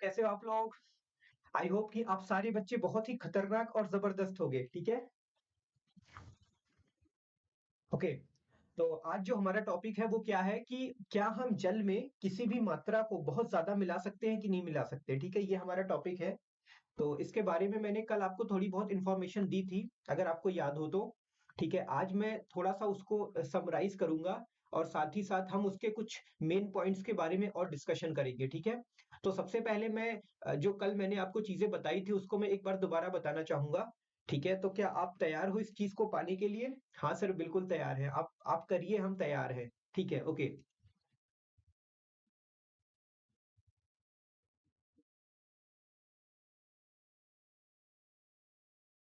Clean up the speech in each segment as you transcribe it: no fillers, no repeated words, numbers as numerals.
कैसे हो आप लोग? आई होप कि आप सारे बच्चे बहुत ही खतरनाक और जबरदस्त होंगे, ठीक है? ओके, तो आज जो हमारा टॉपिक है वो क्या है कि क्या हम जल में किसी भी मात्रा को बहुत ज्यादा मिला सकते हैं कि नहीं मिला सकते, ठीक है? ये हमारा टॉपिक है। तो इसके बारे में मैंने कल आपको थोड़ी बहुत इंफॉर्मेशन दी थी, अगर आपको याद हो तो। ठीक है, आज मैं थोड़ा सा उसको समराइज करूंगा और साथ ही साथ हम उसके कुछ मेन पॉइंट्स के बारे में और डिस्कशन करेंगे, ठीक है? तो सबसे पहले मैं जो कल मैंने आपको चीजें बताई थी उसको मैं एक बार दोबारा बताना चाहूंगा। ठीक है, तो क्या आप तैयार हो इस चीज को पाने के लिए? हाँ सर, बिल्कुल तैयार है। आप करिए, हम तैयार हैं। ठीक है, ओके।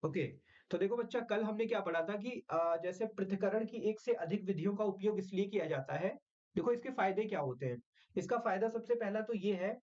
ओके, तो देखो बच्चा, कल हमने क्या पढ़ा था कि जैसे पृथक्करण की एक से अधिक विधियों का उपयोग इसलिए किया जाता है। देखो इसके फायदे क्या होते हैं। इसका फायदा सबसे पहला तो ये है।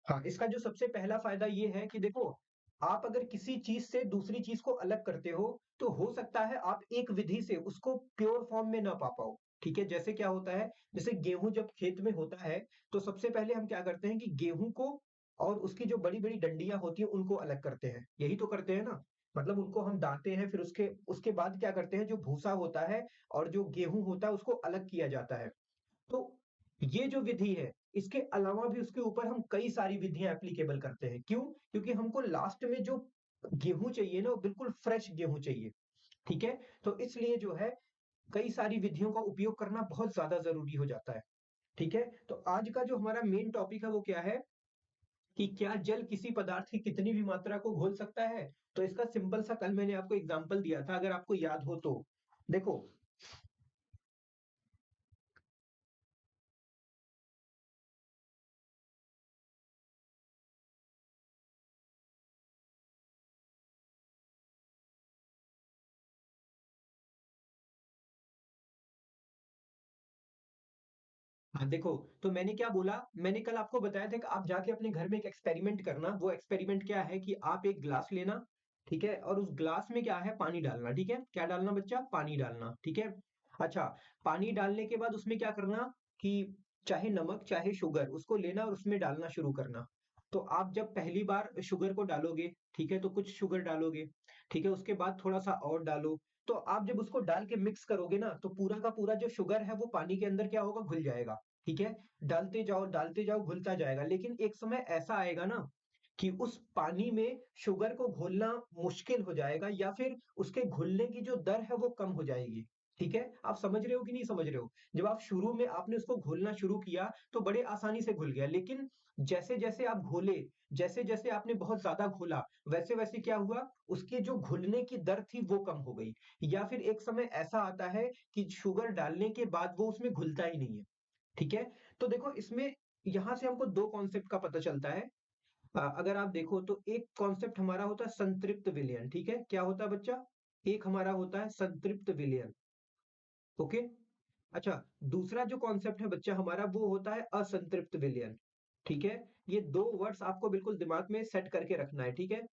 हाँ, इसका जो सबसे पहला फायदा ये है कि देखो, आप अगर किसी चीज से दूसरी चीज को अलग करते हो तो हो सकता है आप एक विधि से उसको प्योर फॉर्म में ना पा पाओ। ठीक है, जैसे क्या होता है, जैसे गेहूं जब खेत में होता है तो सबसे पहले हम क्या करते हैं कि गेहूं को और उसकी जो बड़ी बड़ी डंडियां होती हैं उनको अलग करते हैं। यही तो करते हैं ना? मतलब उनको हम दाते हैं, फिर उसके उसके बाद क्या करते हैं, जो भूसा होता है और जो गेहूं होता है उसको अलग किया जाता है। तो ये जो विधि है, इसके अलावा भी उसके ऊपर हम कई सारी विधियां एप्लीकेबल करते हैं। क्यों? क्योंकि हमको लास्ट में जो गेहूं चाहिए ना, वो बिल्कुल फ्रेश गेहूं चाहिए। ठीक है, तो इसलिए जो है कई सारी विधियों का उपयोग करना बहुत ज्यादा जरूरी हो जाता है। ठीक है, तो आज का जो हमारा मेन टॉपिक है वो क्या है कि क्या जल किसी पदार्थ की कितनी भी मात्रा को घोल सकता है? तो इसका सिंपल सा कल मैंने आपको एग्जांपल दिया था, अगर आपको याद हो तो। देखो, हाँ देखो, तो मैंने क्या बोला, मैंने कल आपको बताया था कि आप जाके अपने घर में एक एक्सपेरिमेंट करना। वो एक्सपेरिमेंट क्या है कि आप एक ग्लास लेना, ठीक है, और उस ग्लास में क्या है, पानी डालना। ठीक है, क्या डालना बच्चा? पानी डालना। ठीक है, अच्छा, पानी डालने के बाद उसमें क्या करना कि चाहे नमक चाहे शुगर, उसको लेना और उसमें डालना शुरू करना। तो आप जब पहली बार शुगर को डालोगे, ठीक है, तो कुछ शुगर डालोगे, ठीक है, उसके बाद थोड़ा सा और डालो। तो आप जब उसको डाल के मिक्स करोगे ना, तो पूरा का पूरा जो शुगर है वो पानी के अंदर क्या होगा, घुल जाएगा। ठीक है, डालते जाओ, घुलता जाएगा। लेकिन एक समय ऐसा आएगा ना कि उस पानी में शुगर को घोलना मुश्किल हो जाएगा, या फिर उसके घुलने की जो दर है वो कम हो जाएगी। ठीक है, आप समझ रहे हो कि नहीं समझ रहे हो? जब आप शुरू में आपने उसको घोलना शुरू किया तो बड़े आसानी से घुल गया, लेकिन जैसे जैसे आप घोले, जैसे जैसे आपने बहुत ज्यादा घोला, वैसे वैसे क्या हुआ, उसकी जो घुलने की दर थी वो कम हो गई। या फिर एक समय ऐसा आता है कि शुगर डालने के बाद वो उसमें घुलता ही नहीं है। ठीक है, तो देखो इसमें यहां से हमको दो कॉन्सेप्ट का पता चलता है। अगर आप देखो तो एक कॉन्सेप्ट हमारा होता है संतृप्त विलयन। ठीक है, क्या होता है बच्चा? एक हमारा होता है संतृप्त विलयन। ओके, अच्छा, दूसरा जो कॉन्सेप्ट है बच्चा हमारा वो होता है असंतृप्त विलयन। ठीक है, ये दो वर्ड्स आपको बिल्कुल दिमाग में सेट करके रखना है। ठीक है,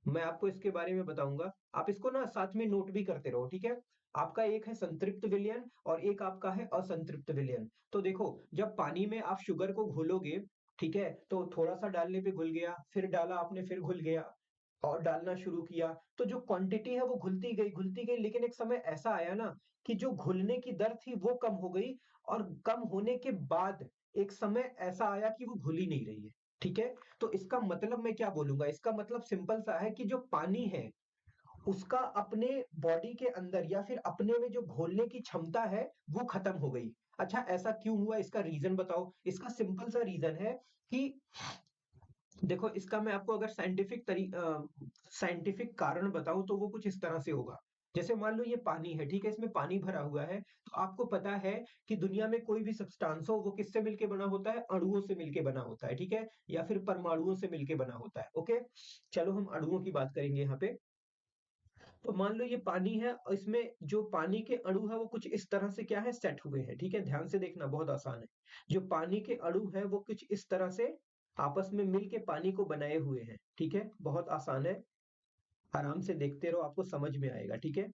मैं आपको इसके बारे में बताऊंगा, आप इसको ना साथ में नोट भी करते रहो। ठीक है, आपका एक है संतृप्त विलयन और एक आपका है असंतृप्त विलयन। तो देखो, जब पानी में आप शुगर को घोलोगे, ठीक है, तो थोड़ा सा डालने पे घुल गया, फिर डाला आपने, फिर घुल गया, और डालना शुरू किया, तो जो क्वांटिटी है वो घुलती गई, लेकिन एक समय ऐसा आया ना कि जो घुलने की दर थी वो कम हो गई, और कम होने के बाद एक समय ऐसा आया कि वो घुल ही नहीं रही है। ठीक है, तो इसका मतलब मैं क्या बोलूंगा, इसका मतलब सिंपल सा है कि जो पानी है उसका अपने बॉडी के अंदर या फिर अपने में जो घोलने की क्षमता है वो खत्म हो गई। अच्छा, ऐसा क्यों हुआ, इसका रीजन बताओ। इसका सिंपल सा रीजन है कि देखो, इसका मैं आपको अगर साइंटिफिक कारण बताऊं तो वो कुछ इस तरह से होगा। जैसे मान लो ये पानी है, ठीक है, इसमें पानी भरा हुआ है, तो आपको पता है कि दुनिया में कोई भी सब्सटेंस हो वो किससे मिलके बना होता है, अणुओं से मिलके बना होता है। ठीक है, या फिर परमाणुओं से मिलके बना होता है। ओके, चलो हम अणुओं की बात करेंगे यहाँ पे। तो मान लो ये पानी है और इसमें जो पानी के अणु है वो कुछ इस तरह से क्या है, सेट हुए हैं। ठीक है, ध्यान से देखना, बहुत आसान है। जो पानी के अणु है वो कुछ इस तरह से आपस में मिल के पानी को बनाए हुए हैं। ठीक है, बहुत आसान है, आराम से देखते रहो, आपको समझ में आएगा। ठीक है,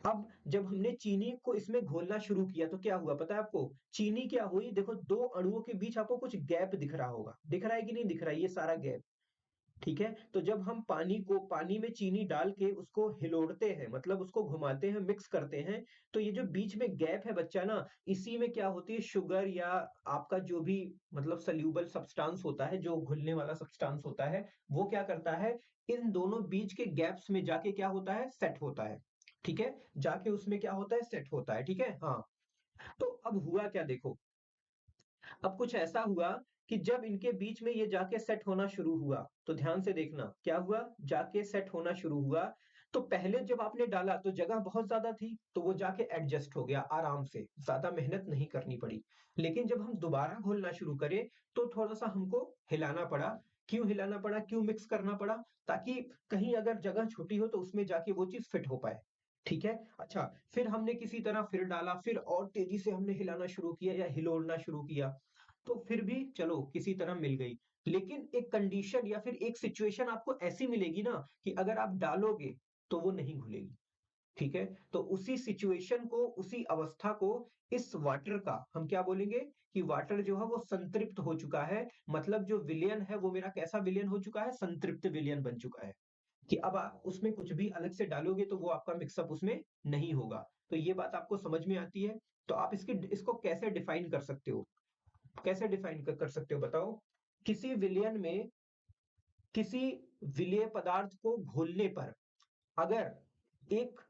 अब जब हमने चीनी को इसमें घोलना शुरू किया तो क्या हुआ पता है आपको? चीनी क्या हुई, देखो दो अणुओं के बीच आपको कुछ गैप दिख रहा होगा, दिख रहा है कि नहीं दिख रहा है, ये सारा गैप। ठीक है, तो जब हम पानी में चीनी डाल के उसको हिलोड़ते हैं, मतलब उसको घुमाते हैं, मिक्स करते हैं, तो ये जो बीच में गैप है बच्चा ना, इसी में क्या होती है, शुगर या आपका जो भी मतलब सल्यूबल सब्सटेंस होता है, जो घुलने वाला सब्सटेंस होता है, वो क्या करता है, इन दोनों बीच के गैप्स में जाके क्या होता है, सेट होता है। ठीक है, जाके उसमें क्या होता है, सेट होता है। ठीक है, हाँ। तो अब हुआ क्या देखो, अब कुछ ऐसा हुआ कि जब इनके बीच में ये जाके सेट होना शुरू हुआ, तो ध्यान से देखना क्या हुआ, जाके सेट होना शुरू हुआ। तो पहले जब आपने डाला तो जगह बहुत ज्यादा थी, तो वो जाके एडजस्ट हो गया आराम से, ज्यादा मेहनत नहीं करनी पड़ी। लेकिन जब हम दोबारा घोलना शुरू करें तो थोड़ा सा हमको हिलाना पड़ा। क्यों हिलाना पड़ा, क्यों मिक्स करना पड़ा? ताकि कहीं अगर जगह छोटी हो तो उसमें जाके वो चीज फिट हो पाए। ठीक है, अच्छा, फिर हमने किसी तरह फिर डाला, फिर और तेजी से हमने हिलाना शुरू किया या हिलोड़ना शुरू किया, तो फिर भी चलो किसी तरह मिल गई। लेकिन एक कंडीशन या फिर एक सिचुएशन आपको ऐसी मिलेगी ना कि अगर आप डालोगे तो वो नहीं घुलेगी। ठीक है, तो उसी सिचुएशन को, उसी अवस्था को, इस वाटर का हम क्या बोलेंगे कि वाटर जो है वो संतृप्त हो चुका है। मतलब जो विलयन है वो मेरा कैसा विलयन हो चुका है, संतृप्त विलयन बन चुका है। कि अब आप उसमें कुछ भी अलग से डालोगे तो वो आपका मिक्सअप उसमें नहीं होगा। तो ये बात आपको समझ में आती है? तो आप इसको कैसे डिफाइन कर सकते हो, कैसे डिफाइन कर सकते हो बताओ? किसी विलयन में किसी विलेय पदार्थ को घोलने पर अगर एक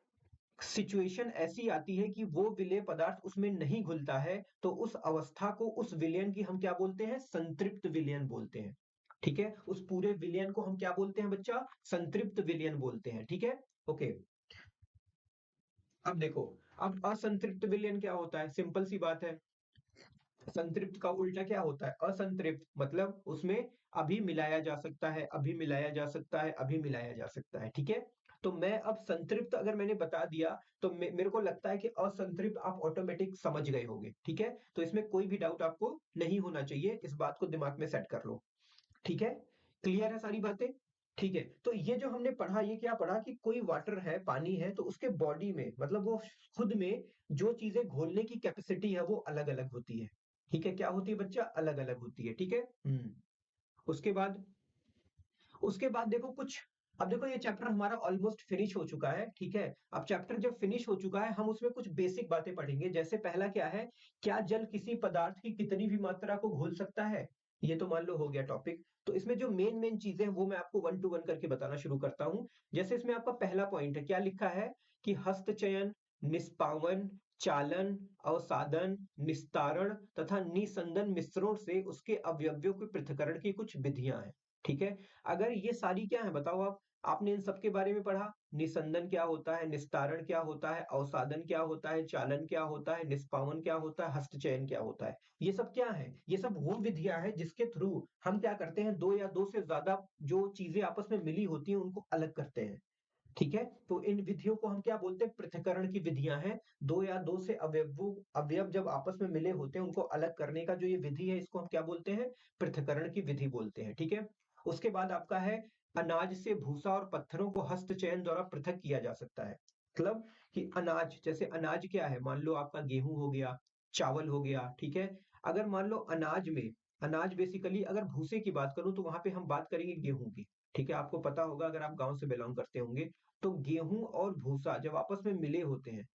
सिचुएशन ऐसी आती है कि वो विलेय पदार्थ उसमें नहीं घुलता है, तो उस अवस्था को, उस विलयन की हम क्या बोलते हैं, संतृप्त विलयन बोलते हैं। ठीक है, उस पूरे विलयन को हम क्या बोलते हैं बच्चा, संतृप्त विलयन बोलते हैं। ठीक है, ओके। अब देखो, अब असंतृप्त विलयन क्या होता है, सिंपल सी बात है। संतृप्त का उल्टा क्या होता है, असंतृप्त, मतलब उसमें अभी मिलाया जा सकता है, अभी मिलाया जा सकता है, अभी मिलाया जा सकता है। ठीक है, तो मैं अब संतृप्त अगर मैंने बता दिया तो मेरे को लगता है कि असंतृप्त आप ऑटोमेटिक समझ गए होंगे। ठीक है, तो इसमें कोई भी डाउट आपको नहीं होना चाहिए, इस बात को दिमाग में सेट कर लो। ठीक है, क्लियर है सारी बातें? ठीक है, तो ये जो हमने पढ़ा, ये क्या पढ़ा कि कोई वाटर है, पानी है, तो उसके बॉडी में, मतलब वो खुद में जो चीजें घोलने की कैपेसिटी है वो अलग अलग होती है। ठीक है, क्या होती है बच्चा, अलग अलग होती है। ठीक है, उसके बाद, उसके बाद देखो कुछ, अब देखो ये चैप्टर हमारा ऑलमोस्ट फिनिश हो चुका है। ठीक है, अब चैप्टर जब फिनिश हो चुका है, हम उसमें कुछ बेसिक बातें पढ़ेंगे। जैसे पहला क्या है, क्या जल किसी पदार्थ की कितनी भी मात्रा को घोल सकता है? ये तो मान लो हो गया टॉपिक। तो इसमें जो मेन मेन चीजें हैं वो मैं आपको वन टू वन करके बताना शुरू करता हूं। जैसे इसमें आपका पहला पॉइंट है, क्या लिखा है कि हस्तचयन, निष्पावन, चालन, अवसादन, निस्तारण तथा निसंदन मिश्रणों से उसके अवयवों के पृथक्करण की कुछ विधियां हैं। ठीक है, अगर ये सारी क्या है बताओ आप, आपने इन सबके बारे में पढ़ा, निसंदन क्या होता है, निस्तारण क्या होता है, अवसादन क्या होता है, चालन क्या होता है, निष्पावन क्या होता है, हस्तचयन क्या होता है। ये सब क्या है, ये सब वो विधियां हैं जिसके थ्रू हम क्या करते हैं, दो या दो से ज्यादा जो चीजें आपस में मिली होती हैं उनको अलग करते हैं। ठीक है, तो इन विधियों को हम क्या बोलते हैं, पृथक्करण की विधियां हैं। दो या दो से अवयव जब आपस में मिले होते हैं उनको अलग करने का जो ये विधि है, इसको हम क्या बोलते हैं, पृथक्करण की विधि बोलते हैं। ठीक है, उसके बाद आपका है, अनाज से भूसा और पत्थरों को हस्तचयन द्वारा पृथक किया जा सकता है। मतलब कि अनाज, जैसे अनाज क्या है, मान लो आपका गेहूं हो गया, चावल हो गया। ठीक है, अगर मान लो अनाज में, अनाज बेसिकली अगर भूसे की बात करूं तो वहां पे हम बात करेंगे गेहूं की। ठीक है, आपको पता होगा अगर आप गांव से बिलोंग करते होंगे, तो गेहूं और भूसा जब आपस में मिले होते हैं,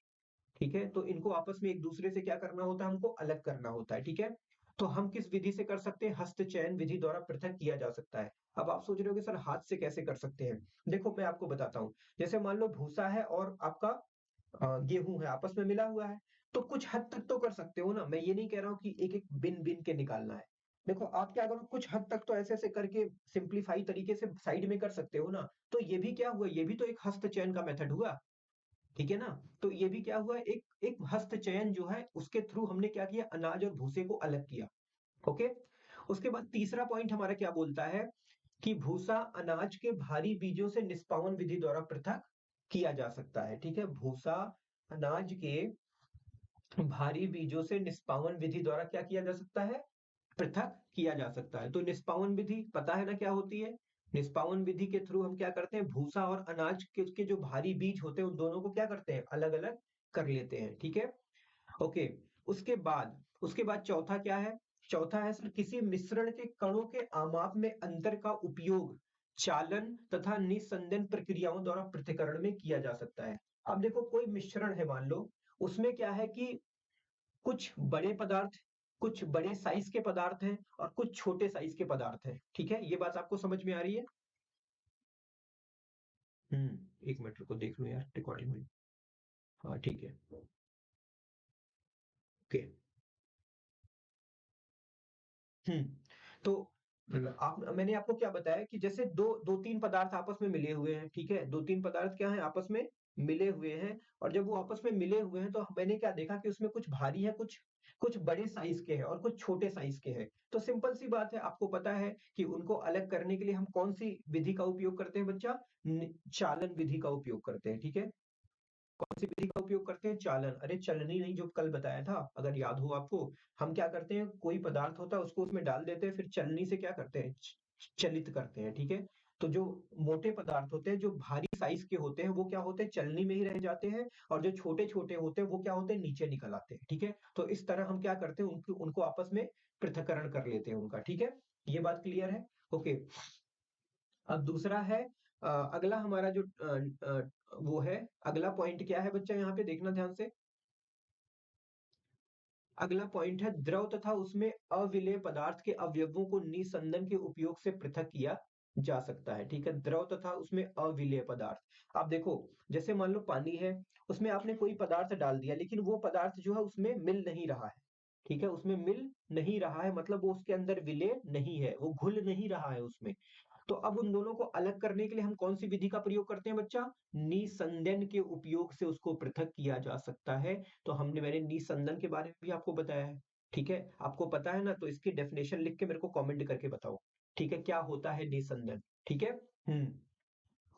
ठीक है, तो इनको आपस में एक दूसरे से क्या करना होता है, हमको अलग करना होता है। ठीक है, तो हम किस विधि से कर सकते हैं, हस्तचयन विधि द्वारा पृथक किया जा सकता है। अब आप सोच रहे हो कि सर हाथ से कैसे कर सकते हैं? देखो मैं आपको बताता हूँ। जैसे मान लो भूसा है और आपका गेहूं है, आपस में मिला हुआ है, तो कुछ हद तक तो कर सकते हो ना। मैं ये नहीं कह रहा हूँ कि एक एक बिन बिन के निकालना है। देखो आप क्या करो, कुछ हद तक तो ऐसे ऐसे करके सिंप्लीफाई तरीके से साइड में कर सकते हो ना। तो ये भी क्या हुआ, ये भी तो एक हस्त चयन का मेथड हुआ। ठीक है ना, तो ये भी क्या हुआ, एक एक हस्त चयन जो है उसके थ्रू हमने क्या किया, अनाज और भूसे को अलग किया। ओके, उसके बाद तीसरा पॉइंट हमारा क्या बोलता है कि भूसा अनाज के भारी बीजों से निष्पावन विधि द्वारा पृथक किया जा सकता है। ठीक है, भूसा अनाज के भारी बीजों से निष्पावन विधि द्वारा क्या किया जा सकता है, पृथक किया जा सकता है। तो निष्पावन विधि पता है ना क्या होती है? निष्पावन विधि के थ्रू हम क्या करते हैं, भूसा और अनाज के जो भारी बीज होते हैं उन दोनों को क्या करते हैं, अलग अलग कर लेते हैं। ठीक है, ओके। उसके बाद चौथा क्या है, चौथा है सर, किसी मिश्रण के कणों के आमाप में अंतर का उपयोग चालन तथा निस्संदन प्रक्रियाओं द्वारा पृथक्करण में किया जा सकता है। अब देखो कोई मिश्रण है मान लो, उसमें क्या है कि कुछ बड़े पदार्थ, कुछ बड़े साइज के पदार्थ हैं और कुछ छोटे साइज के पदार्थ हैं। ठीक है, ये बात आपको समझ में आ रही है? एक मिनट रुको, देख लो यार रिकॉर्डिंग में। हाँ ठीक है, ओके। हम्म तो आप, मैंने आपको क्या बताया कि जैसे दो दो तीन पदार्थ आपस में मिले हुए हैं, ठीक है, दो तीन पदार्थ क्या है, आपस में मिले हुए हैं। और जब वो आपस में मिले हुए हैं तो मैंने क्या देखा कि उसमें कुछ भारी है, कुछ कुछ बड़े साइज के हैं और कुछ छोटे साइज के हैं। तो सिंपल सी बात है, आपको पता है कि उनको अलग करने के लिए हम कौन सी विधि का उपयोग करते हैं बच्चा, चालन विधि का उपयोग करते हैं। ठीक है, कौन सी विधि का उपयोग करते हैं, चालन, अरे चलनी नहीं, जो कल बताया था अगर याद हो आपको। हम क्या करते हैं, कोई पदार्थ होता है उसको उसमें डाल देते हैं, फिर चलनी से क्या करते हैं, चलित करते हैं। ठीक है, तो जो मोटे पदार्थ होते हैं, जो भारी साइज के होते हैं, वो क्या होते हैं, चलनी में ही रह जाते हैं। और जो छोटे छोटे होते हैं वो क्या होते हैं, नीचे निकल आते हैं। ठीक है, तो इस तरह हम क्या करते हैं, उनको उनको आपस में पृथक्करण कर लेते हैं उनका। ठीक है, ये बात क्लियर है? ओके। अब दूसरा है, अगला हमारा जो वो है, अगला पॉइंट क्या है बच्चा, यहाँ पे देखना ध्यान से। अगला पॉइंट है, द्रव तथा उसमें अविलेय पदार्थ के अवयवों को निस्संदन के उपयोग से पृथक किया जा सकता है। ठीक है, द्रव तथा उसमें अविलेय पदार्थ। आप देखो, जैसे मान लो पानी है, उसमें आपने कोई पदार्थ डाल दिया, लेकिन वो पदार्थ जो है उसमें मिल नहीं रहा है। ठीक है, उसमें मिल नहीं रहा है, मतलब वो उसके अंदर विलेय नहीं है, वो घुल नहीं रहा है उसमें। तो अब उन दोनों को अलग करने के लिए हम कौन सी विधि का प्रयोग करते हैं बच्चा, निसंदन के उपयोग से उसको पृथक किया जा सकता है। तो मैंने निसंदन के बारे में भी आपको बताया है। ठीक है, आपको पता है ना, तो इसकी डेफिनेशन लिख के मेरे को कमेंट करके बताओ। ठीक है, क्या होता है निसंदन? ठीक है। हम्म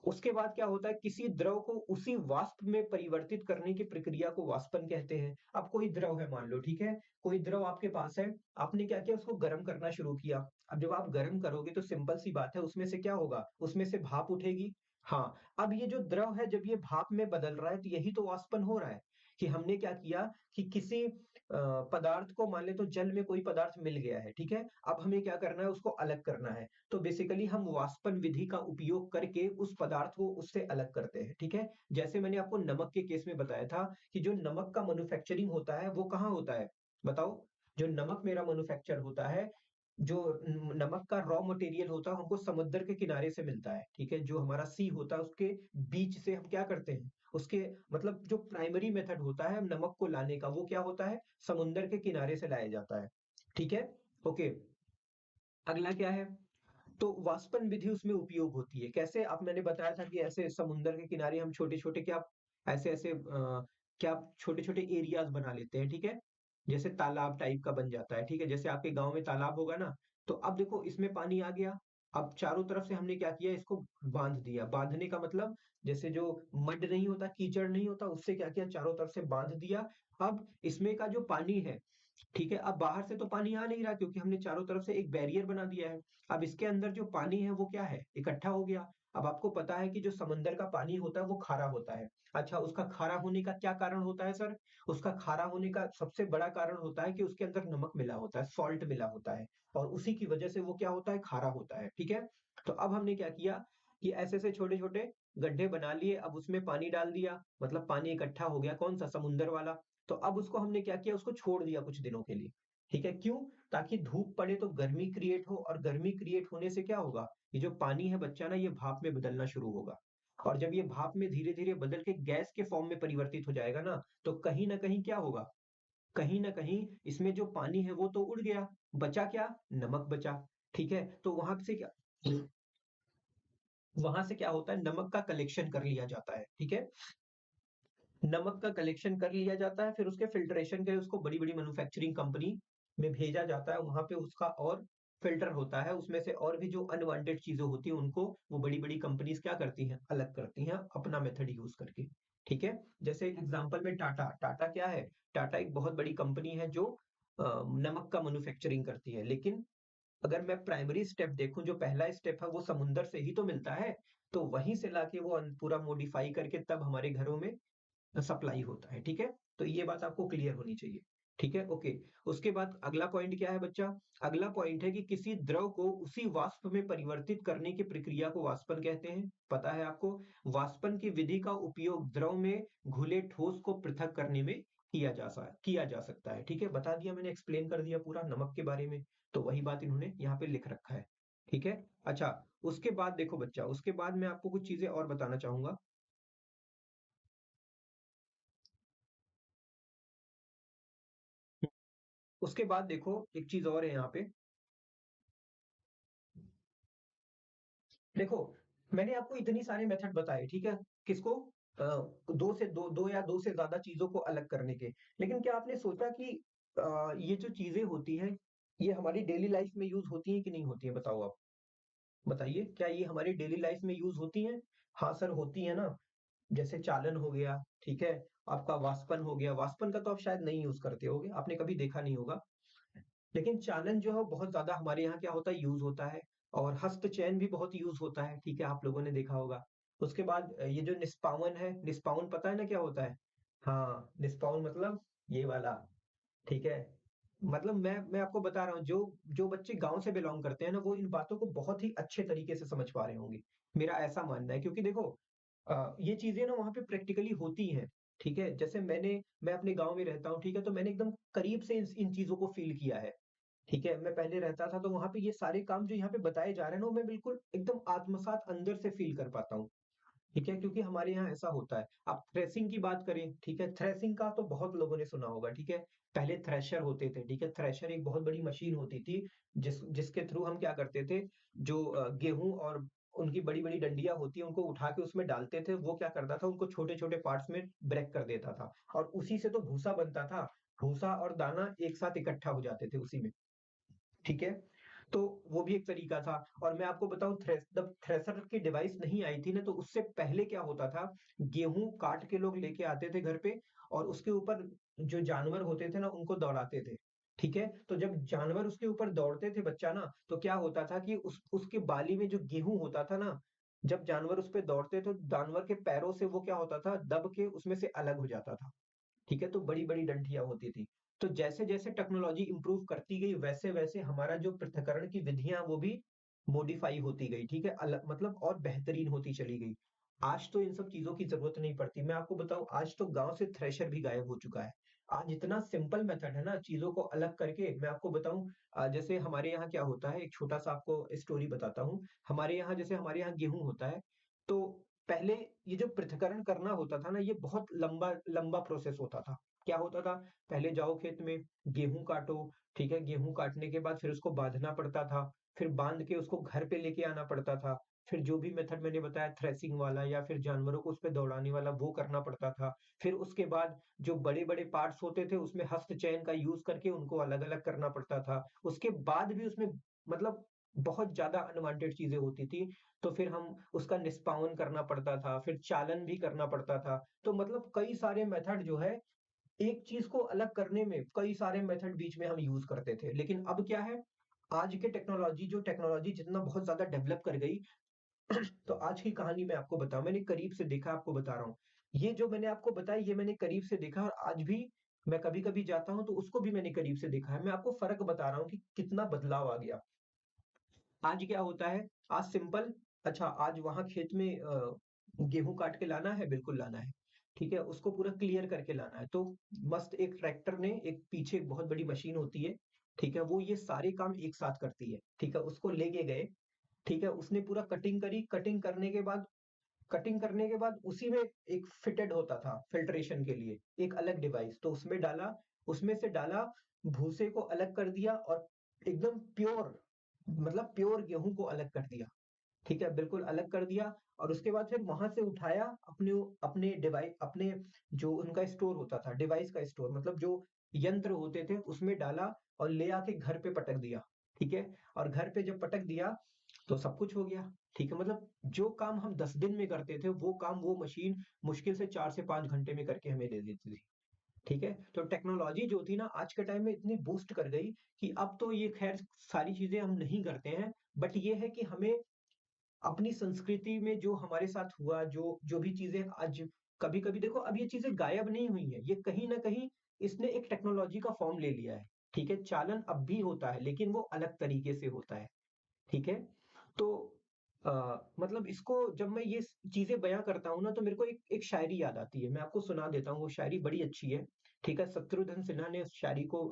उसके बाद क्या होता है, किसी द्रव को उसी वाष्प में परिवर्तित करने की प्रक्रिया को वाष्पन कहते हैं। अब कोई द्रव है मान लो, ठीक है, कोई द्रव आपके पास है, आपने क्या किया, उसको गर्म करना शुरू किया। अब जब आप गर्म करोगे तो सिंपल सी बात है, उसमें से क्या होगा, उसमें से भाप उठेगी। हाँ, अब ये जो द्रव है जब ये भाप में बदल रहा है तो यही तो वाष्पन हो रहा है, कि हमने क्या किया कि किसी पदार्थ को, मान ले तो जल में कोई पदार्थ मिल गया है, ठीक है, अब हमें क्या करना है, उसको अलग करना है। तो बेसिकली हम वाष्पन विधि का उपयोग करके उस पदार्थ को उससे अलग करते हैं। ठीक है, जैसे मैंने आपको नमक के केस में बताया था कि जो नमक का मैन्युफैक्चरिंग होता है वो कहाँ होता है, बताओ। जो नमक मेरा मैन्युफैक्चर होता है, जो नमक का रॉ मटेरियल होता है, हमको समुद्र के किनारे से मिलता है। ठीक है, जो हमारा सी होता है उसके बीच से हम क्या करते हैं, उसके मतलब जो प्राइमरी मेथड होता है नमक को लाने का, वो क्या होता है, समुद्र के किनारे से लाया जाता है। ठीक है, ओके। अगला क्या है, तो वाष्पन विधि उसमें उपयोग होती है कैसे, आप, मैंने बताया था कि ऐसे समुंदर के किनारे हम छोटे छोटे क्या, ऐसे ऐसे क्या छोटे छोटे एरियाज बना लेते हैं। ठीक है, जैसे तालाब टाइप का बन जाता है। ठीक है, जैसे आपके गांव में तालाब होगा ना, तो अब देखो इसमें पानी आ गया, अब चारों तरफ से हमने क्या किया, इसको बांध दिया। बांधने का मतलब, जैसे जो मड नहीं होता, कीचड़ नहीं होता, उससे क्या किया, चारों तरफ से बांध दिया। अब इसमें का जो पानी है, ठीक है, अब बाहर से तो पानी आ नहीं रहा क्योंकि हमने चारों तरफ से एक बैरियर बना दिया है। अब इसके अंदर जो पानी है वो क्या है, इकट्ठा हो गया। अब आपको पता है कि जो समंदर का पानी होता है वो खारा होता है। अच्छा, उसका खारा होने का क्या कारण होता है सर, उसका खारा होने का सबसे बड़ा कारण होता है कि उसके अंदर नमक मिला होता है, सॉल्ट मिला होता है, और उसी की वजह से वो क्या होता है, खारा होता है। ठीक है, तो अब हमने क्या किया कि ऐसे ऐसे छोटे छोटे गड्ढे बना लिए, अब उसमें पानी डाल दिया, मतलब पानी इकट्ठा हो गया, कौन सा, समुंदर वाला। तो अब उसको हमने क्या किया, उसको छोड़ दिया कुछ दिनों के लिए। ठीक है, क्यों, ताकि धूप पड़े तो गर्मी क्रिएट हो, और गर्मी क्रिएट होने से क्या होगा, ये जो पानी है बच्चा ना, ये भाप में बदलना शुरू होगा। और जब ये भाप में धीरे धीरे बदल के गैस के फॉर्म में परिवर्तित हो जाएगा ना, तो कहीं ना कहीं क्या होगा, कहीं ना कहीं इसमें जो पानी है वो तो उड़ गया, बचा क्या, नमक बचा। ठीक है, तो वहां से क्या होता है, नमक का कलेक्शन कर लिया जाता है। ठीक है, नमक का कलेक्शन कर लिया जाता है, फिर उसके फिल्ट्रेशन के लिए उसको बड़ी बड़ी मैन्युफैक्चरिंग कंपनी में भेजा जाता है, वहां पे उसका और फिल्टर होता है, उसमें से और भी जो अनवांटेड चीजें होती हैं उनको वो बड़ी बड़ी कंपनीज क्या करती हैं, अलग करती हैं अपना मेथड यूज करके। ठीक है, जैसे एग्जांपल में टाटा, टाटा क्या है, टाटा एक बहुत बड़ी कंपनी है जो नमक का मैन्युफैक्चरिंग करती है, लेकिन अगर मैं प्राइमरी स्टेप देखूं, जो पहला स्टेप है वो समुंदर से ही तो मिलता है, तो वहीं से लाके वो पूरा मॉडिफाई करके तब हमारे घरों में सप्लाई होता है। ठीक है, तो ये बात आपको क्लियर होनी चाहिए। ठीक है, ओके। उसके बाद अगला पॉइंट क्या है बच्चा? अगला पॉइंट है कि किसी द्रव को उसी वाष्प में परिवर्तित करने की प्रक्रिया को वाष्पन कहते हैं। पता है आपको? वाष्पन की विधि का उपयोग द्रव में घुले ठोस को पृथक करने में किया जा सकता है। ठीक है, बता दिया मैंने, एक्सप्लेन कर दिया पूरा नमक के बारे में। तो वही बात इन्होंने यहाँ पे लिख रखा है। ठीक है, अच्छा। उसके बाद देखो बच्चा, उसके बाद मैं आपको कुछ चीजें और बताना चाहूंगा। उसके बाद देखो एक चीज और है यहाँ पे। देखो, मैंने आपको इतनी सारे मेथड बताए, ठीक है? किसको? दो या दो से ज्यादा चीजों को अलग करने के। लेकिन क्या आपने सोचा कि ये जो चीजें होती हैं, ये हमारी डेली लाइफ में यूज होती हैं कि नहीं होती हैं? बताओ आप। बताइए, क्या ये हमारी डेली लाइफ में यूज होती हैं? हाँ सर, होती है ना। जैसे चालन हो गया, ठीक है। आपका वाष्पन हो गया। वाष्पन का तो आप शायद नहीं यूज करते होगे, आपने कभी देखा नहीं होगा। लेकिन चालन जो है बहुत ज्यादा हमारे यहाँ क्या होता है, यूज होता है। और हस्तचयन भी बहुत यूज होता है, ठीक है, आप लोगों ने देखा होगा। उसके बाद ये जो निष्पावन है, निष्पावन पता है ना क्या होता है? हाँ, निष्पावन मतलब ये वाला। ठीक है, मतलब मैं आपको बता रहा हूँ, जो जो बच्चे गांव से बिलोंग करते हैं ना, वो इन बातों को बहुत ही अच्छे तरीके से समझ पा रहे होंगे। मेरा ऐसा मानना है, क्योंकि देखो ये चीजें ना वहाँ पे प्रैक्टिकली होती हैं। ठीक है, जैसे मैं अपने गांव में रहता हूँ, ठीक है, तो मैंने एकदम करीब से इन चीजों को फील किया है। ठीक है, मैं पहले रहता था तो वहां पे ये सारे काम जो यहाँ पे बताए जा रहे हैं ना, वो मैं बिल्कुल एकदम आत्मसात अंदर से फील कर पाता हूँ। ठीक है, क्योंकि हमारे यहाँ ऐसा होता है। आप थ्रेसिंग की बात करें, ठीक है, थ्रेसिंग का तो बहुत लोगों ने सुना होगा। ठीक है, पहले थ्रेशर होते थे, ठीक है, थ्रेशर एक बहुत बड़ी मशीन होती थी, जिसके थ्रू हम क्या करते थे, जो गेहूं और उनकी बड़ी बड़ी डंडियां होती है, उनको उठा के उसमें डालते थे। वो क्या करता था, उनको छोटे छोटे पार्ट्स में ब्रेक कर देता था, और उसी से तो भूसा बनता था। भूसा और दाना एक साथ इकट्ठा हो जाते थे उसी में। ठीक है, तो वो भी एक तरीका था। और मैं आपको बताऊं, जब थ्रेसर की डिवाइस नहीं आई थी ना, तो उससे पहले क्या होता था, गेहूं काट के लोग लेके आते थे घर पे, और उसके ऊपर जो जानवर होते थे ना, उनको दौड़ाते थे। ठीक है, तो जब जानवर उसके ऊपर दौड़ते थे बच्चा ना, तो क्या होता था कि उसके बाली में जो गेहूं होता था ना, जब जानवर उस पे दौड़ते तो जानवर के पैरों से वो क्या होता था, दब के उसमें से अलग हो जाता था। ठीक है, तो बड़ी-बड़ी डंठियाँ होती थी। तो जैसे-जैसे टेक्नोलॉजी इम्प्रूव करती गई, वैसे-वैसे हमारा जो पृथक्करण की विधियाँ वो भी मॉडिफाई होती गई, ठीक है? मतलब और बेहतरीन होती चली गई। आज तो इन सब चीज़ों की ज़रूरत नहीं पड़ती। मैं आपको बताऊँ, आज तो गाँव से थ्रेशर भी गायब हो चुका है। आज इतना सिंपल मेथड है ना चीज़ों को अलग करके। मैं आपको बताऊँ, जैसे हमारे यहाँ क्या होता है, एक छोटा-सा आपको स्टोरी बताता हूँ। हमारे यहाँ गेहूँ होता है, तो पहले ये जो पृथक्करण करना होता था ना, ये बहुत लंबा लंबा प्रोसेस होता था। क्या होता था, पहले जाओ खेत में, गेहूं काटो। ठीक है, गेहूं काटने के बाद फिर उसको बांधना पड़ता था। फिर बांध के उसको घर पे लेके आना पड़ता था। फिर जो भी मेथड मैंने बताया, थ्रेसिंग वाला या फिर जानवरों को उस पे दौड़ाने वाला, वो करना पड़ता था। फिर उसके बाद जो बड़े बड़े पार्ट्स होते थे, उसमें हस्तचयन का यूज करके उनको अलग अलग करना पड़ता था। उसके बाद भी उसमें मतलब बहुत ज्यादा अनवांटेड चीजें होती थी। तो फिर हम उसका निष्पावन करना पड़ता था, फिर चालन भी करना पड़ता था। तो मतलब कई सारे मेथड जो है, एक चीज को अलग करने में कई सारे मेथड बीच में हम यूज करते थे। लेकिन अब क्या है, आज के टेक्नोलॉजी जितना बहुत ज्यादा डेवलप कर गई, तो आज की कहानी मैं आपको बताऊं, मैंने करीब से देखा, आपको बता रहा हूँ। ये जो मैंने आपको बताया, ये मैंने करीब से देखा, और आज भी मैं कभी कभी जाता हूँ तो उसको भी मैंने करीब से देखा है। मैं आपको फर्क बता रहा हूँ कि कितना बदलाव आ गया। आज क्या होता है, आज सिंपल, अच्छा आज वहां खेत में गेहूं काट के लाना है, बिल्कुल लाना है। ठीक है, उसको पूरा क्लियर करके लाना है, तो मस्त एक ट्रैक्टर ने, एक पीछे एक बहुत बड़ी मशीन होती है। ठीक है, वो ये सारे काम एक साथ करती है। ठीक है, उसको लेके गए। ठीक है, उसने पूरा कटिंग करी। कटिंग करने के बाद उसी में एक फिटेड होता था फिल्ट्रेशन के लिए एक अलग डिवाइस, तो उसमें से डाला, भूसे को अलग कर दिया, और एकदम प्योर, मतलब प्योर गेहूं को अलग कर दिया। ठीक है, बिल्कुल अलग कर दिया। और उसके बाद फिर वहां से उठाया, अपने अपने डिवाइस, अपने जो उनका स्टोर होता था, डिवाइस का स्टोर मतलब जो यंत्र होते थे, उसमें डाला, और ले आके घर पे पटक दिया। ठीक है, और घर पे जब पटक दिया, तो सब कुछ हो गया। ठीक है, मतलब जो काम हम 10 दिन में करते थे, वो काम वो मशीन मुश्किल से 4 से 5 घंटे में करके हमें दे देती थी। ठीक है? तो टेक्नोलॉजी जो थी ना आज के टाइम में इतनी बूस्ट कर गई कि अब तो ये खैर सारी चीज़ें हम नहीं करते हैं, बट ये है कि हमें अपनी संस्कृति में जो हमारे साथ हुआ, जो जो भी चीज़ें आज कभी-कभी देखो अब ये चीज़ें गायब नहीं हुई हैं, ये कहीं न कहीं इसने एक टेक्नोलॉजी का फ़ॉर्म ले लिया है, ठीक है? चालन अब भी होता है, लेकिन वो अलग तरीके से होता है, ठीक है? तो अ, मतलब इसको जब मैं ये चीज़ें बयाँ करता हूँ ना, तो मेरे को एक एक शायरी याद आती है, मैं आपको सुना देता हूँ, वो शायरी बड़ी अच्छी है, ठीक है? शत्रुघ्न सिन्हा ने उस शायरी को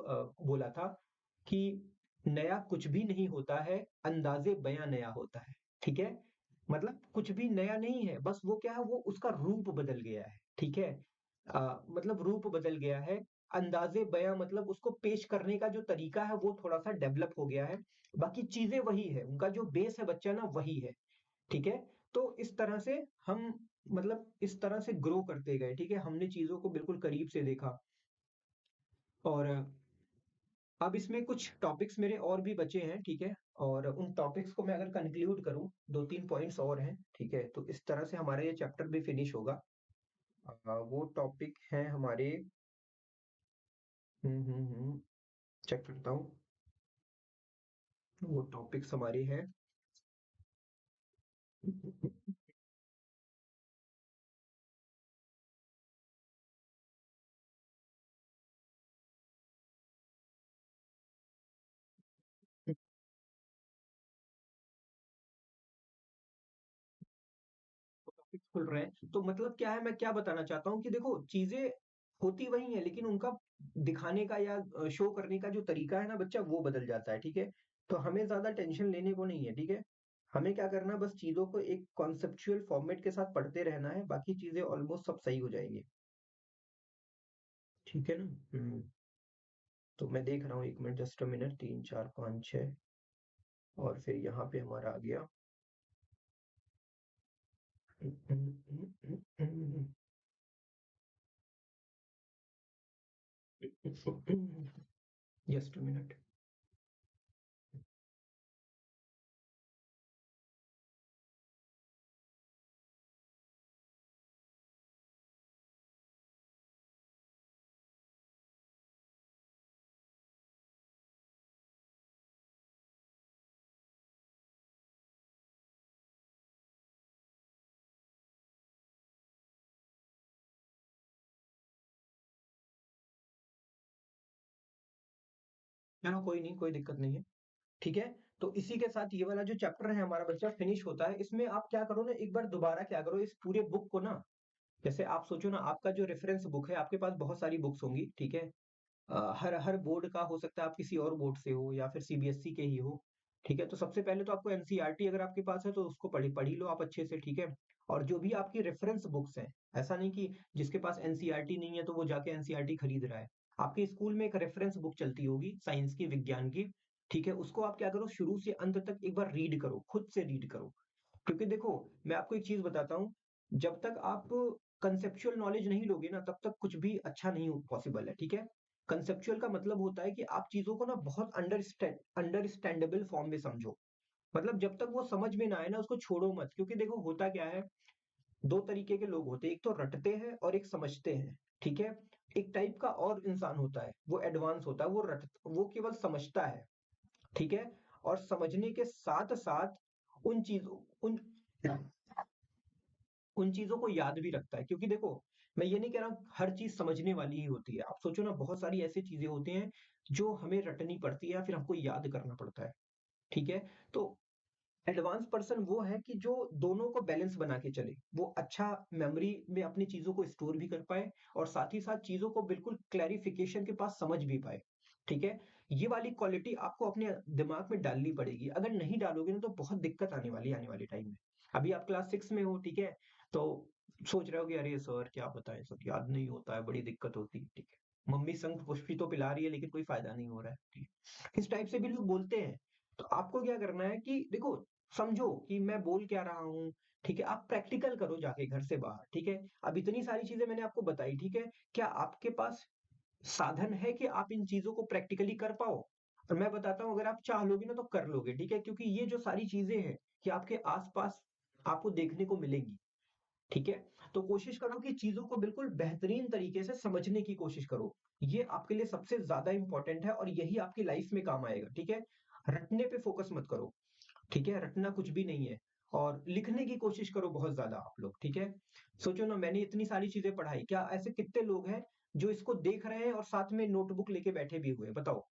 बोला था कि नया कुछ भी नहीं होता है, अंदाज़े बयाँ नया होता है, ठीक है? मतलब कुछ भी नया नहीं है, बस वो क्या है, वो उसका रूप बदल गया है, ठीक है? मतलब रूप बदल गया है, अंदाज़े बयाँ मतलब उसको पेश करने का जो तरीका है, वो थोड़ा-सा डेवलप हो गया है, बाकी चीज़ें वही है, उनका जो बेस है बच्चा ना वही है, ठीक है? तो इस तरह से हम मतलब इस तरह से ग्रो करते गए, ठीक है? हमने चीज़ों को बिल्कुल करीब से देखा और अब इसमें कुछ टॉपिक्स मेरे और भी बचे हैं, ठीक है? और उन टॉपिक्स को मैं अगर कंक्लूड करूँ, 2-3 पॉइंट्स और हैं, ठीक है? तो इस तरह से हमारा ये चैप्टर भी फिनिश होगा। वो टॉपिक हैं हमारे चेक करता हूँ। वो टॉपिक्स हमारे हैं टॉपिक्स खुल रहे हैं। तो मतलब क्या है, मैं क्या बताना चाहता हूँ कि देखो चीज़ें होती वही हैं, लेकिन उनका दिखाने का या शो करने का जो तरीका है ना बच्चा, वो बदल जाता है, ठीक है? तो हमें ज़्यादा टेंशन लेने को नहीं है, ठीक है? हमें क्या करना है, बस चीज़ों को एक कॉन्सेप्चुअल फॉर्मेट के साथ पढ़ते रहना है, बाकी चीज़ें ऑलमोस्ट सब सही हो जाएँगी। ठीक है ना? तो मैं देख रहा हूँ 1 मिनट, जस्ट अ मिनट, 3, 4, 5, 6 और फिर यहाँ पे हमारा आ गया। Just a minute. चलो कोई नहीं, कोई दिक्कत नहीं है। ठीक है? तो इसी के साथ ये वाला जो चैप्टर है हमारा बच्चा फिनिश होता है। इसमें आप क्या करो ना, एक बार दोबारा क्या करो, इस पूरे बुक को ना, जैसे आप सोचो ना, आपका जो रेफरेंस बुक है, आपके पास बहुत सारी बुक्स होंगी, ठीक है? हर हर बोर्ड का हो सकता है, आप किसी और बोर्ड से हो या फिर सीबीएसई के ही हो, ठीक है? तो सबसे पहले तो आपको एनसीईआरटी अगर आपके पास है तो उसको पढ़ ही लो आप अच्छे से, ठीक है? और जो भी आपकी रेफरेंस बुक्स हैं, ऐसा नहीं कि जिसके पास एनसीईआरटी नहीं है तो वो जाके एनसीईआरटी खरीद रहा है। आपके स्कूल में एक रेफरेंस बुक चलती होगी साइंस की, विज्ञान की, ठीक है? उसको आप क्या करो, शुरू से अंत तक एक बार रीड करो, खुद से रीड करो। क्योंकि देखो, मैं आपको एक चीज़ बताता हूँ, जब तक आप कंसेप्चुअल नॉलेज नहीं लोगे ना, तब तक कुछ भी अच्छा नहीं पॉसिबल है, ठीक है? कंसेप्चुअल का मतलब होता है कि आप चीज़ों को ना बहुत अंडरस्टैंडेबल फॉर्म में समझो। मतलब जब तक वो समझ में ना आए ना, उसको छोड़ो मत, क्योंकि देखो होता क्या है, 2 तरीके के लोग होते हैं, एक तो रटते हैं और एक समझते हैं, ठीक है? एक टाइप का और इंसान होता है, वो एडवांस होता है, वो केवल समझता है, ठीक है? और समझने के साथ-साथ उन चीज़ों उन उन चीज़ों को याद भी रखता है, क्योंकि देखो, मैं ये नहीं कह रहा हूँ हर चीज़ समझने वाली ही होती है। आप सोचो ना, बहुत सारी ऐसी चीज़ें होती हैं, जो हमें रटनी पड़ती है या फिर हमको याद करना पड़ता है, ठीक है? तो एडवांस पर्सन वो है कि जो दोनों को बैलेंस बना के चले। वो अच्छा मेमोरी में अपनी चीज़ों को स्टोर भी कर पाए और साथ ही साथ चीज़ों को बिल्कुल क्लैरिफ़िकेशन के पास समझ भी पाए, ठीक है? ये वाली क्वालिटी आपको अपने दिमाग में डालनी पड़ेगी। अगर नहीं डालोगे ना, तो बहुत दिक्कत आने वाले टाइम में। अभी आप क्लास 6 में हो, ठीक है? तो सोच रहे हो कि अरे सर क्या बताएँ सर, याद नहीं होता है, बड़ी दिक्कत होती है, ठीक है? मम्मी शंख पुष्पी तो पिला रही है, लेकिन कोई फ़ायदा नहीं हो रहा है, ठीक है? इस टाइप से भी लोग बोलते हैं। तो आपको क्या करना है कि देखो, समझो कि मैं बोल क्या रहा हूँ, ठीक है? आप प्रैक्टिकल करो जाके घर से बाहर, ठीक है? अब इतनी सारी चीज़ें मैंने आपको बताई, ठीक है? क्या आपके पास साधन है कि आप इन चीज़ों को प्रैक्टिकली कर पाओ? और मैं बताता हूँ, अगर आप चाह लोगे ना तो कर लोगे, ठीक है? क्योंकि ये जो सारी चीज़ें हैं, ये आपके आस-पास आपको देखने को मिलेंगी, ठीक है? तो कोशिश करो कि चीज़ों को बिल्कुल बेहतरीन तरीके से समझने की कोशिश करो। ये आपके लिए सबसे ज़्यादा इम्पोर्टेंट है और यही आपकी लाइफ में काम आएगा, ठीक है? रटने पे फ़ोकस मत करो, ठीक है? रटना कुछ भी नहीं है और लिखने की कोशिश करो बहुत ज़्यादा आप लोग, ठीक है? सोचो ना मैंने इतनी सारी चीज़ें पढ़ाई, क्या ऐसे कितने लोग हैं जो इसको देख रहे हैं और साथ में नोटबुक लेके बैठे भी हुए हैं? बताओ।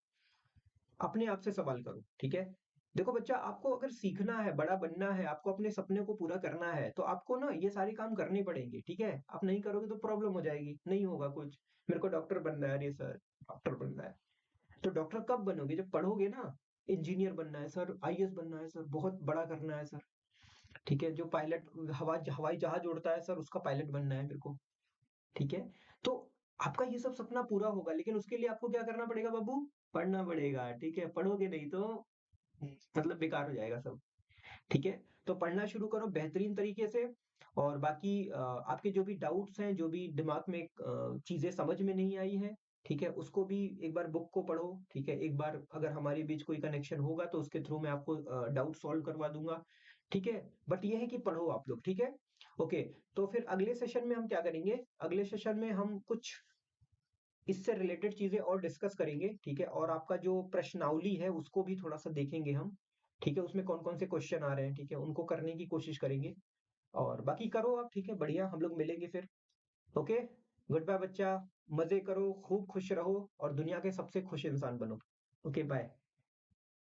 अपने आप से सवाल करो, ठीक है? देखो बच्चा आपको अगर सीखना है, बड़ा बनना है, आपको अपने सपने को पूरा करना है, तो आपको ना ये सारे काम करने पड़ेंगे, ठीक है? आप नहीं करोगे तो प्रॉब्लम हो जाएगी, नहीं होगा कुछ। मेरे को डॉक्टर बनना है, अरे सर डॉक्टर बनना है। तो डॉक्टर कब बनोगे? जब पढ़ोगे ना, इंजीनियर बनना है सर, आईएएस बनना है सर, बहुत बड़ा करना है सर, ठीक है? जो पायलट हवाई जहाज उड़ता है सर, उसका पायलट बनना है मेरे को, ठीक है? तो आपका ये सब सपना पूरा होगा, लेकिन उसके लिए आपको क्या करना पड़ेगा बाबू? पढ़ना पड़ेगा, ठीक है? पढ़ोगे नहीं तो मतलब बेकार हो जाएगा सब, ठीक है? तो पढ़ना शुरू करो बेहतरीन तरीके से और बाकी आपके जो भी डाउट्स हैं, जो भी दिमाग में चीज़ें समझ में नहीं आई हैं, ठीक है? उसको भी एक बार बुक को पढ़ो, ठीक है? एक बार अगर हमारे बीच कोई कनेक्शन होगा तो उसके थ्रू मैं आपको डाउट सॉल्व करवा दूँगा, ठीक है? बट ये है कि पढ़ो आप लोग, ठीक है? ओके, तो फिर अगले सेशन में हम क्या करेंगे? अगले सेशन में हम कुछ इससे रिलेटेड चीज़ें और डिस्कस करेंगे, ठीक है? और आपका जो प्रश्नावली है उसको भी थोड़ा-सा देखेंगे हम, ठीक है? उसमें कौन-कौन से क्वेश्चन आ रहे हैं, ठीक है? उनको करने की कोशिश करेंगे और बाकी करो आप, ठीक है? बढ़िया, हम लोग मिलेंगे फिर। ओके, गुड बाय बच्चा, मज़े करो, खूब खुश रहो और दुनिया के सबसे खुश इंसान बनो। Okay, bye.